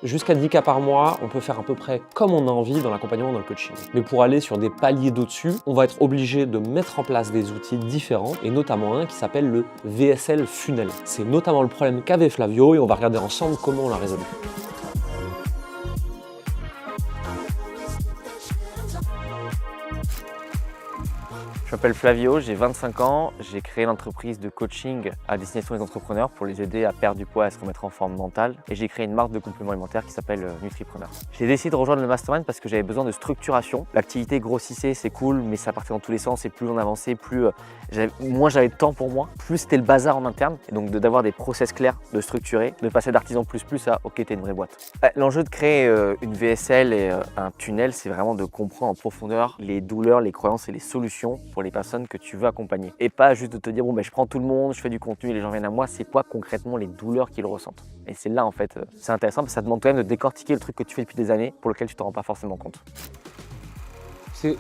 Jusqu'à 10 cas par mois, on peut faire à peu près comme on a envie dans l'accompagnement, dans le coaching. Mais pour aller sur des paliers d'au-dessus, on va être obligé de mettre en place des outils différents, et notamment un qui s'appelle le VSL Funnel. C'est notamment le problème qu'avait Flavio, et on va regarder ensemble comment on l'a résolu. Je m'appelle Flavio, j'ai 25 ans, j'ai créé l'entreprise de coaching à destination des entrepreneurs pour les aider à perdre du poids et à se remettre en forme mentale. Et j'ai créé une marque de compléments alimentaires qui s'appelle Nutripreneur. J'ai décidé de rejoindre le mastermind parce que j'avais besoin de structuration. L'activité grossissait, c'est cool, mais ça partait dans tous les sens et plus on avançait, moins j'avais de temps pour moi, plus c'était le bazar en interne. Et donc d'avoir des process clairs, de structurer, de passer d'artisan plus à ok, t'es une vraie boîte. L'enjeu de créer une VSL et un tunnel, c'est vraiment de comprendre en profondeur les douleurs, les croyances et les solutions pour les personnes que tu veux accompagner. Et pas juste de te dire, bon, je prends tout le monde, je fais du contenu et les gens viennent à moi. C'est quoi concrètement les douleurs qu'ils ressentent? Et c'est là, en fait, c'est intéressant parce que ça demande quand même de décortiquer le truc que tu fais depuis des années pour lequel tu t'en rends pas forcément compte. Il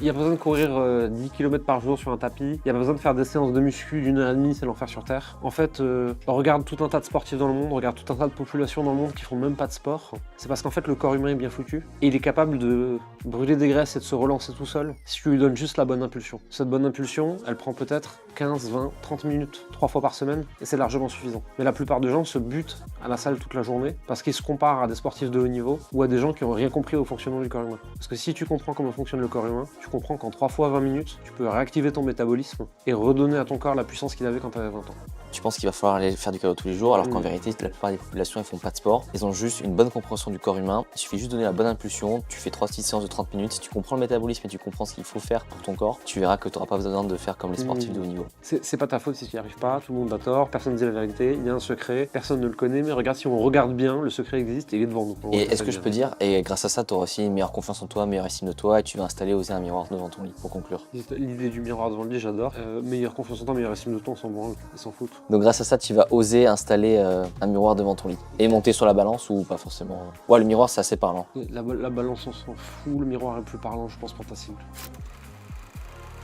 n'y a pas besoin de courir 10 km par jour sur un tapis, il n'y a pas besoin de faire des séances de muscu d'1h30, c'est l'enfer sur Terre. En fait, regarde tout un tas de sportifs dans le monde, regarde tout un tas de populations dans le monde qui font même pas de sport. C'est parce qu'en fait le corps humain est bien foutu et il est capable de brûler des graisses et de se relancer tout seul si tu lui donnes juste la bonne impulsion. Cette bonne impulsion, elle prend peut-être 15, 20, 30 minutes, 3 fois par semaine et c'est largement suffisant. Mais la plupart des gens se butent à la salle toute la journée parce qu'ils se comparent à des sportifs de haut niveau ou à des gens qui n'ont rien compris au fonctionnement du corps humain. Parce que si tu comprends comment fonctionne le corps humain, tu comprends qu'en 3 fois 20 minutes, tu peux réactiver ton métabolisme et redonner à ton corps la puissance qu'il avait quand tu avais 20 ans. Tu penses qu'il va falloir aller faire du cardio tous les jours, alors qu'en vérité, la plupart des populations ne font pas de sport. Ils ont juste une bonne compréhension du corps humain. Il suffit juste de donner la bonne impulsion. Tu fais 3 petites séances de 30 minutes. Si tu comprends le métabolisme et tu comprends ce qu'il faut faire pour ton corps, tu verras que tu n'auras pas besoin de faire comme les sportifs de haut niveau. C'est pas ta faute si tu n'y arrives pas, tout le monde a tort, personne ne dit la vérité, il y a un secret, personne ne le connaît, mais regarde, si on regarde bien, le secret existe et il est devant nous. Et est-ce que je peux dire, et grâce à ça, tu auras aussi une meilleure confiance en toi, meilleure estime de toi, et tu vas installer, oser un miroir devant ton lit, pour conclure. L'idée du miroir devant le lit, j'adore. Meilleure confiance en toi, meilleure estime de toi, on s'en branle, ils s'en foutent. Donc grâce à ça, tu vas oser installer un miroir devant ton lit. Et monter sur la balance ou pas forcément. Ouais, le miroir, c'est assez parlant. La balance, on s'en fout, le miroir est plus parlant, je pense, pour ta cible.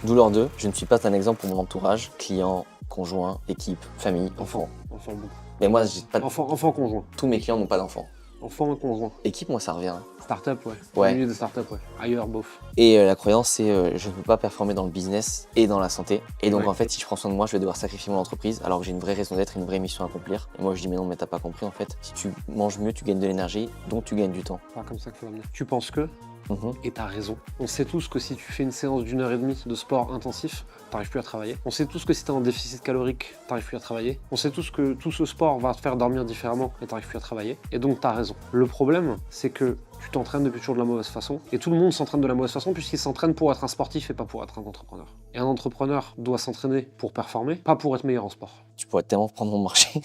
Douleur 2, je ne suis pas un exemple pour mon entourage, client, conjoint, équipe, famille, enfant. Enfant beaucoup. Mais moi, j'ai pas. Enfant conjoint. Tous mes clients n'ont pas d'enfants. Enfant et conjoint. Équipe, moi, ça revient. Startup, ouais. Ouais. Au milieu de startup, ouais. Ailleurs, bof. Et la croyance, c'est je ne peux pas performer dans le business et dans la santé. Et donc, Ouais. en fait, si je prends soin de moi, je vais devoir sacrifier mon entreprise alors que j'ai une vraie raison d'être, une vraie mission à accomplir. Et moi, je dis, mais non, mais t'as pas compris, en fait. Si tu manges mieux, tu gagnes de l'énergie, donc tu gagnes du temps. Pas comme ça qu'il faut l'amener. Tu penses que, Mhm. et t'as raison. On sait tous que si tu fais une séance d'1h30 de sport intensif, t'arrives plus à travailler. On sait tous que si t'es en déficit calorique, t'arrives plus à travailler. On sait tous que tout ce sport va te faire dormir différemment et t'arrives plus à travailler. Et donc t'as raison. Le problème, c'est que tu t'entraînes depuis toujours de la mauvaise façon. Et tout le monde s'entraîne de la mauvaise façon puisqu'il s'entraîne pour être un sportif et pas pour être un entrepreneur. Et un entrepreneur doit s'entraîner pour performer, pas pour être meilleur en sport. Tu pourrais tellement prendre mon marché.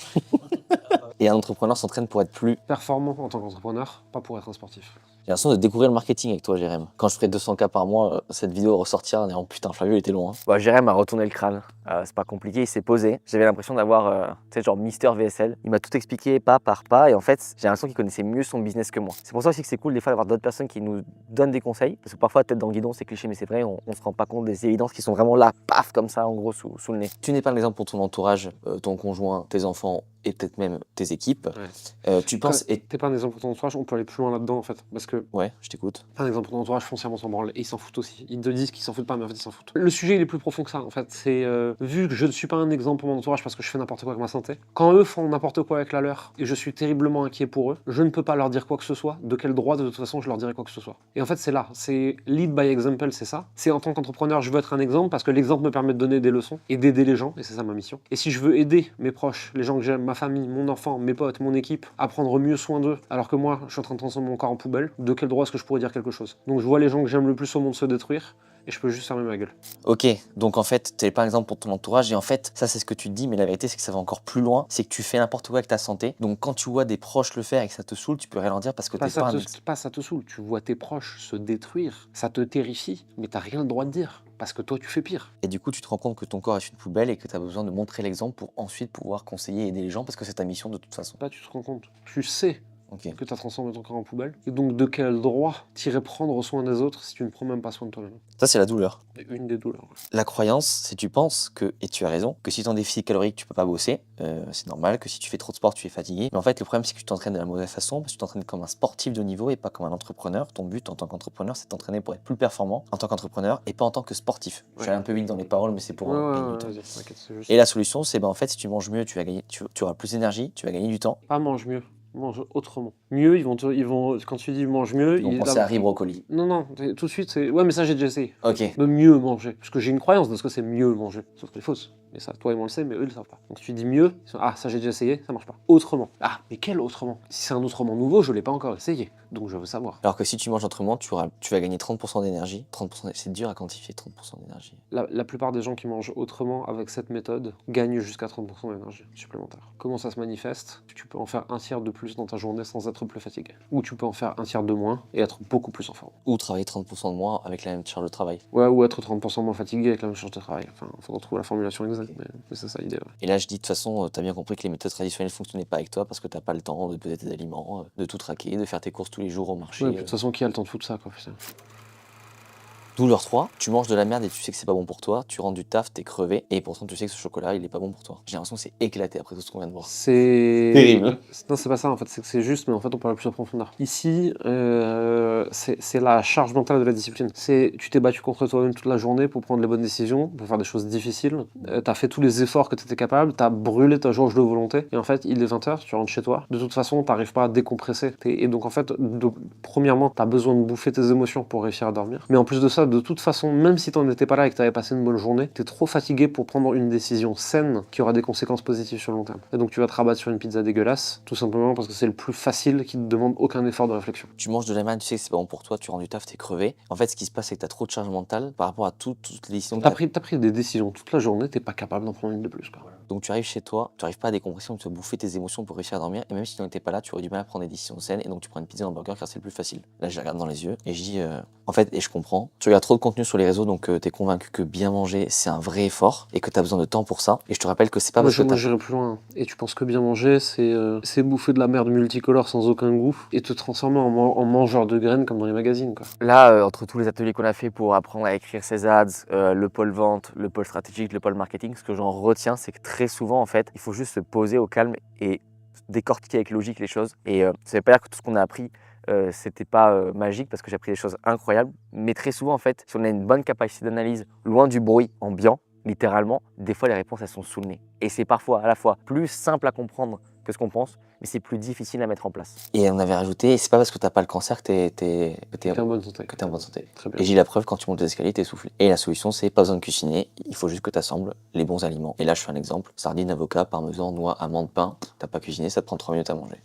Et un entrepreneur s'entraîne pour être plus. Performant en tant qu'entrepreneur, pas pour être un sportif. J'ai l'impression de découvrir le marketing avec toi, Jérém. Quand je ferai 200K par mois, cette vidéo ressortira en disant putain, Flavio, il était loin. Bah, Jérém a retourné le crâne, c'est pas compliqué, il s'est posé. J'avais l'impression d'avoir, tu sais, genre Mister VSL. Il m'a tout expliqué pas par pas et en fait, j'ai l'impression qu'il connaissait mieux son business que moi. C'est pour ça aussi que c'est cool des fois d'avoir d'autres personnes qui nous donnent des conseils. Parce que parfois, tête dans le guidon, c'est cliché, mais c'est vrai, on se rend pas compte des évidences qui sont vraiment là, paf, comme ça, en gros, sous le nez. Tu n'es pas un exemple pour ton entourage, ton conjoint, tes enfants et peut-être même tes équipes. Ouais. Tu penses. T'es pas un exemple pour ton entourage, on peut aller plus loin là-dedans en fait. Parce que Ouais, je t'écoute. un exemple pour ton entourage, foncièrement s'en branle. Et ils s'en foutent aussi. Ils te disent qu'ils s'en foutent pas, mais en fait ils s'en foutent. Le sujet il est plus profond que ça en fait. C'est vu que je ne suis pas un exemple pour mon entourage parce que je fais n'importe quoi avec ma santé, quand eux font n'importe quoi avec la leur et je suis terriblement inquiet pour eux, je ne peux pas leur dire quoi que ce soit. De quel droit de toute façon je leur dirai quoi que ce soit. Et en fait c'est là. C'est lead by example, c'est ça. C'est en tant qu'entrepreneur, je veux être un exemple parce que l'exemple me permet de donner des leçons et d'aider les gens. Et c'est ça ma mission. Et si je veux aider mes proches, les gens que j'aime, ma famille, mon enfant, mes potes, mon équipe, à prendre mieux soin d'eux, alors que moi, je suis en train de transformer mon corps en poubelle, de quel droit est-ce que je pourrais dire quelque chose? Donc je vois les gens que j'aime le plus au monde se détruire, et je peux juste fermer ma gueule. Ok, donc en fait, t'es pas un exemple pour ton entourage, et en fait, ça c'est ce que tu te dis, mais la vérité c'est que ça va encore plus loin, c'est que tu fais n'importe quoi avec ta santé. Donc quand tu vois des proches le faire et que ça te saoule, tu peux rien leur dire parce que t'es pas un. Pas ça te saoule, tu vois tes proches se détruire, ça te terrifie, mais t'as rien le droit de dire, parce que toi tu fais pire. Et du coup, tu te rends compte que ton corps est une poubelle et que tu as besoin de montrer l'exemple pour ensuite pouvoir conseiller et aider les gens parce que c'est ta mission de toute façon. Là tu te rends compte, tu sais Ok. que tu as transformé ton corps en poubelle. Et donc, de quel droit t'irais prendre soin des autres si tu ne prends même pas soin de toi-même? Ça, c'est la douleur. C'est une des douleurs. Ouais. La croyance, c'est tu penses que, et tu as raison, que si tu es en déficit calorique, tu peux pas bosser. C'est normal, que si tu fais trop de sport, tu es fatigué. Mais en fait, le problème, c'est que tu t'entraînes de la mauvaise façon, parce que tu t'entraînes comme un sportif de haut niveau et pas comme un entrepreneur. Ton but en tant qu'entrepreneur, c'est de t'entraîner pour être plus performant en tant qu'entrepreneur et pas en tant que sportif. Je suis allé un peu vite dans les paroles, mais c'est pour gagner du temps. Vas-y, t'inquiète, c'est juste. Et la solution, c'est en fait, si tu manges mieux, tu vas gagner, tu auras plus d'énergie, tu vas gagner du temps. Pas mange mieux, mange autrement. Mieux, ils vont quand tu dis mange mieux, Ils vont penser à riz brocoli. Non, tout de suite, c'est. Ouais, mais ça, j'ai déjà essayé. Ok. De mieux manger. Parce que j'ai une croyance de ce que c'est mieux manger. Sauf qu'elle est fausse. Mais ça, toi et moi on le sait, mais eux ils le savent pas. Donc tu dis mieux, ils sont, ah ça j'ai déjà essayé, ça marche pas. Autrement. Ah, mais quel autrement? Si c'est un autrement nouveau, je l'ai pas encore essayé. Donc je veux savoir. Alors que si tu manges autrement, tu vas gagner 30% d'énergie. 30%, c'est dur à quantifier, 30% d'énergie. La plupart des gens qui mangent autrement avec cette méthode gagnent jusqu'à 30% d'énergie supplémentaire. Comment ça se manifeste? Tu peux en faire un tiers de plus dans ta journée sans être plus fatigué. Ou tu peux en faire un tiers de moins et être beaucoup plus en forme. Ou travailler 30% de moins avec la même charge de travail. Ouais, ou être 30% moins fatigué avec la même charge de travail. Enfin, il faudra trouver la formulation exacte, mais c'est ça l'idée. Ouais. Et là, je dis de toute façon, tu as bien compris que les méthodes traditionnelles ne fonctionnaient pas avec toi parce que tu n'as pas le temps de peser tes aliments, de tout traquer, de faire tes courses tous les jours au marché. Ouais, puis de toute façon, qui a le temps de foutre ça, quoi, putain. Douleur 3, tu manges de la merde et tu sais que c'est pas bon pour toi, tu rentres du taf, t'es crevé, et pourtant tu sais que ce chocolat il est pas bon pour toi. J'ai l'impression que c'est éclaté après tout ce qu'on vient de voir. C'est Terrible. Non, c'est pas ça en fait, c'est que c'est juste, mais en fait on parle plus en profondeur. Ici, c'est la charge mentale de la discipline. C'est tu t'es battu contre toi-même toute la journée pour prendre les bonnes décisions, pour faire des choses difficiles. T'as fait tous les efforts que t'étais capable, t'as brûlé ta jauge de volonté, et en fait il est 20h, tu rentres chez toi. De toute façon, t'arrives pas à décompresser. Et donc en fait, premièrement, t'as besoin de bouffer tes émotions pour réussir à dormir. Mais en plus de ça, de toute façon, même si t'en étais pas là et que t'avais passé une bonne journée, t'es trop fatigué pour prendre une décision saine qui aura des conséquences positives sur le long terme. Et donc tu vas te rabattre sur une pizza dégueulasse, tout simplement parce que c'est le plus facile qui ne demande aucun effort de réflexion. Tu manges de la merde, tu sais que c'est pas bon pour toi, tu rentres du taf, t'es crevé. En fait, ce qui se passe, c'est que t'as trop de charge mentale par rapport à toutes les décisions que T'as pris des décisions toute la journée, t'es pas capable d'en prendre une de plus. Quoi. Donc tu arrives chez toi, tu arrives pas à décompresser, tu vas bouffer tes émotions pour réussir à dormir, et même si tu n'étais pas là, tu aurais du mal à prendre des décisions saines, et donc tu prends une pizza ou un burger car c'est le plus facile. Là, je les regarde dans les yeux, et je dis, en fait, et je comprends, tu regardes trop de contenu sur les réseaux, donc t'es convaincu que bien manger, c'est un vrai effort, et que t'as besoin de temps pour ça, et je te rappelle que c'est pas parce que moi j'irai plus loin. Et tu penses que bien manger, c'est bouffer de la merde multicolore sans aucun goût, et te transformer en mangeur de graines comme dans les magazines. Quoi. Là, entre tous les ateliers qu'on a fait pour apprendre à écrire ses ads, le pôle vente, le pôle stratégique, le pôle marketing, ce que j'en retiens, c'est que très souvent, en fait, il faut juste se poser au calme et décortiquer avec logique les choses. Et ça veut pas dire que tout ce qu'on a appris, c'était pas magique, parce que j'ai appris des choses incroyables. Mais très souvent, en fait, si on a une bonne capacité d'analyse, loin du bruit ambiant, littéralement, des fois les réponses elles sont sous le nez. Et c'est parfois à la fois plus simple à comprendre que ce qu'on pense, mais c'est plus difficile à mettre en place. Et on avait rajouté, c'est pas parce que t'as pas le cancer que t'es en bonne santé. que t'es en bonne santé. Très bien. Et j'ai la preuve, quand tu montes les escaliers, t'es essoufflé. Et la solution, c'est pas besoin de cuisiner, il faut juste que t'assembles les bons aliments. Et là, je fais un exemple, sardines, avocat, parmesan, noix, amandes, pain, t'as pas cuisiné, ça te prend 3 minutes à manger.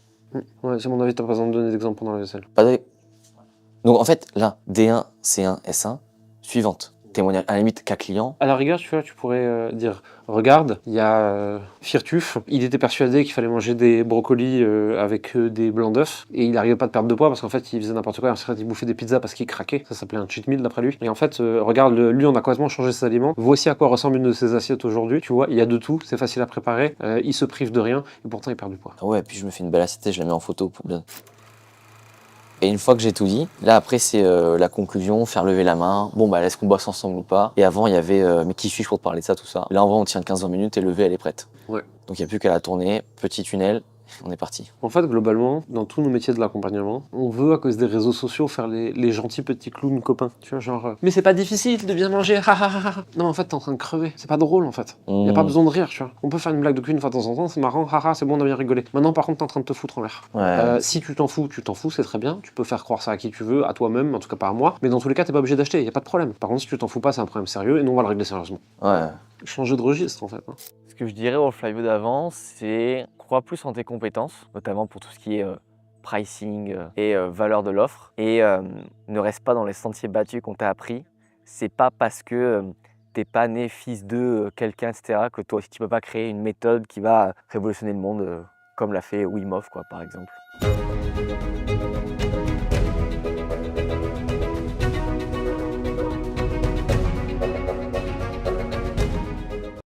Ouais, c'est mon avis, t'as pas besoin de donner d'exemple pendant la vaisselle. Pas de... Donc en fait, là, D1, C1, S1, suivante. Témoignage, à la limite, cas client. À la rigueur, tu vois, tu pourrais dire, regarde, il y a Firtuf, il était persuadé qu'il fallait manger des brocolis avec des blancs d'œufs, et il n'arrivait pas de perdre de poids parce qu'en fait, il faisait n'importe quoi, en fait, il bouffait des pizzas parce qu'il craquait, ça s'appelait un cheat meal d'après lui. Et en fait, regarde, lui, on a complètement changé ses aliments. Voici à quoi ressemble une de ses assiettes aujourd'hui, tu vois, il y a de tout, c'est facile à préparer, il se prive de rien, et pourtant il perd du poids. Ah ouais, puis je me fais une belle assiette, je la mets en photo pour bien... Et une fois que j'ai tout dit, là après c'est la conclusion, faire lever la main, bon bah est-ce qu'on bosse ensemble ou pas. Et avant il y avait mais qui suis-je pour te parler de ça, tout ça. Là en vrai on tient 15-20 minutes et lever elle est prête. Ouais. Donc il n'y a plus qu'à la tourner, petit tunnel, on est parti. En fait, globalement, dans tous nos métiers de l'accompagnement, on veut, à cause des réseaux sociaux, faire les gentils petits clowns copains. Tu vois, genre, mais c'est pas difficile de bien manger, ha ha ha ha. Non, en fait, t'es en train de crever. C'est pas drôle, en fait. Y a pas besoin de rire, tu vois. On peut faire une blague de cul une fois de temps en temps, c'est marrant, haha, c'est bon, on a bien rigolé. Maintenant, par contre, t'es en train de te foutre en l'air. Ouais. Si tu t'en fous, c'est très bien. Tu peux faire croire ça à qui tu veux, à toi-même, en tout cas pas à moi. Mais dans tous les cas, t'es pas obligé d'acheter, y a pas de problème. Par contre, si tu t'en fous pas, c'est un problème sérieux et nous, on va le régler sérieusement. Ouais. Changer de registre, en fait. Hein. Ce que je dirais au Flywheel d'avant, c'est crois plus en tes compétences, notamment pour tout ce qui est pricing et valeur de l'offre. Et ne reste pas dans les sentiers battus qu'on t'a appris. C'est pas parce que t'es pas né fils de quelqu'un, etc., que toi aussi tu peux pas créer une méthode qui va révolutionner le monde, comme l'a fait Wim Hof, quoi, par exemple.